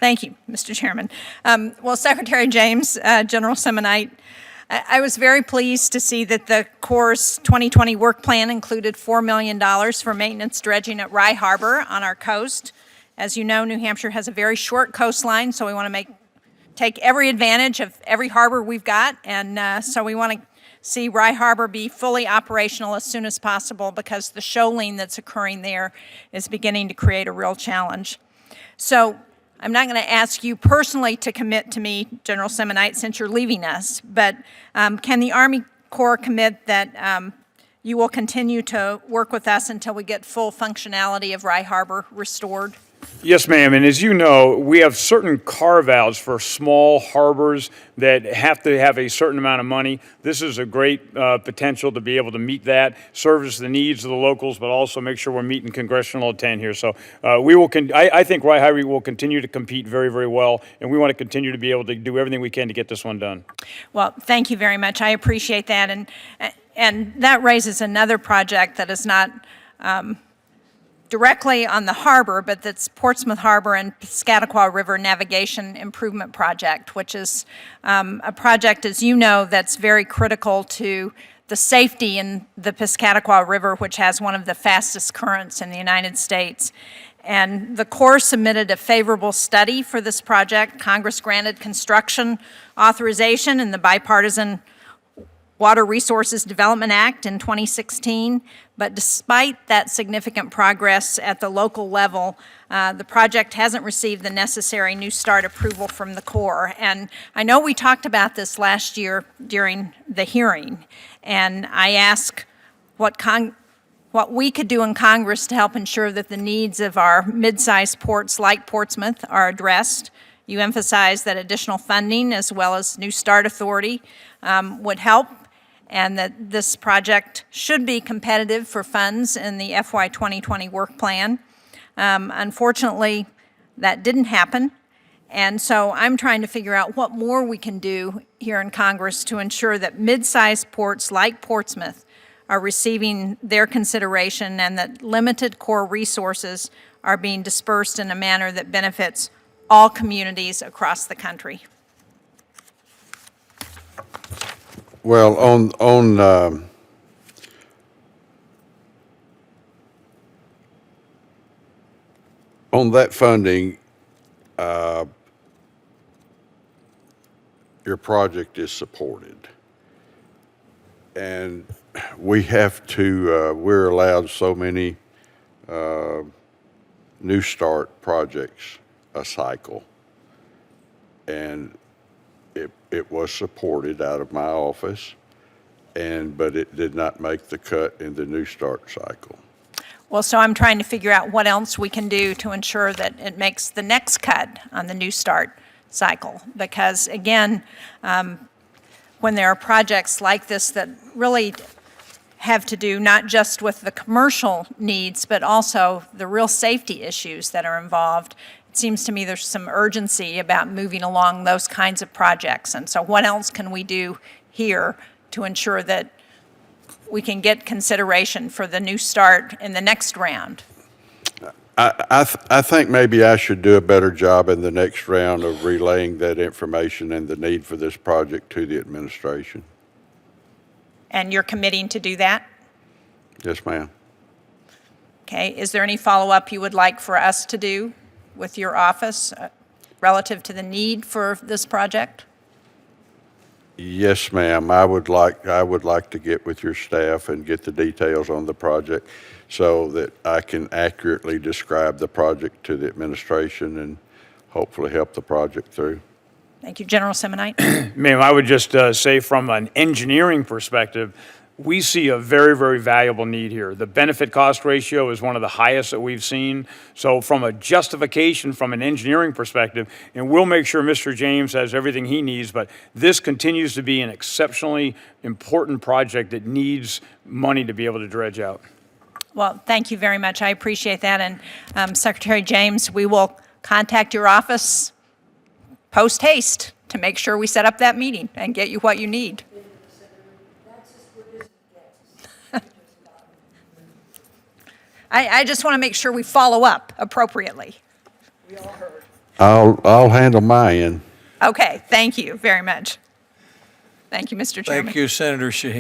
Thank you, Mr. Chairman. Well, Secretary James, General Semonite, I was very pleased to see that the Corps' 2020 work plan included $4 million for maintenance dredging at Rye Harbor on our coast. As you know, New Hampshire has a very short coastline, so we want to take every advantage of every harbor we've got, and so we want to see Rye Harbor be fully operational as soon as possible because the shoaling that's occurring there is beginning to create a real challenge. So I'm not going to ask you personally to commit to me, General Semonite, since you're leaving us, but can the Army Corps commit that you will continue to work with us until we get full functionality of Rye Harbor restored? Yes, ma'am. And as you know, we have certain carve-outs for small harbors that have to have a certain amount of money. This is a great potential to be able to meet that, service the needs of the locals, but also make sure we're meeting congressional intent here. So we will. I think Rye Harbor will continue to compete very, very well, and we want to continue to be able to do everything we can to get this one done. Well, thank you very much. I appreciate that, and that raises another project that is not directly on the harbor, but that's Portsmouth Harbor and Piscataqua River Navigation Improvement Project, which is a project, as you know, that's very critical to the safety in the Piscataqua River, which has one of the fastest currents in the United States. And the Corps submitted a favorable study for this project. Congress granted construction authorization in the bipartisan Water Resources Development Act in 2016, but despite that significant progress at the local level, the project hasn't received the necessary New Start approval from the Corps. And I know we talked about this last year during the hearing, and I asked what we could do in Congress to help ensure that the needs of our mid-sized ports like Portsmouth are addressed. You emphasized that additional funding as well as New Start authority would help, and that this project should be competitive for funds in the FY 2020 work plan. Unfortunately, that didn't happen, and so I'm trying to figure out what more we can do here in Congress to ensure that mid-sized ports like Portsmouth are receiving their consideration and that limited Corps resources are being dispersed in a manner that benefits all communities across the country. Well, on that funding, your project is supported, and we have to. We're allowed so many New Start projects a cycle, and it was supported out of my office, but it did not make the cut in the New Start cycle. Well, so I'm trying to figure out what else we can do to ensure that it makes the next cut on the New Start cycle. Because again, when there are projects like this that really have to do not just with the commercial needs, but also the real safety issues that are involved, it seems to me there's some urgency about moving along those kinds of projects. And so what else can we do here to ensure that we can get consideration for the New Start in the next round? I think maybe I should do a better job in the next round of relaying that information and the need for this project to the administration. And you're committing to do that? Yes, ma'am. Okay. Is there any follow-up you would like for us to do with your office relative to the need for this project? Yes, ma'am. I would like to get with your staff and get the details on the project so that I can accurately describe the project to the administration and hopefully help the project through. Thank you. General Semonite. Ma'am, I would just say from an engineering perspective, we see a very, very valuable need here. The benefit cost ratio is one of the highest that we've seen. So from a justification from an engineering perspective, and we'll make sure Mr. James has everything he needs, but this continues to be an exceptionally important project that needs money to be able to dredge out. Well, thank you very much. I appreciate that. And Secretary James, we will contact your office post haste to make sure we set up that meeting and get you what you need. I just want to make sure we follow up appropriately. We all heard. I'll handle my end. Okay, thank you very much. Thank you, Mr. Chairman. Thank you, Senator Shaheen.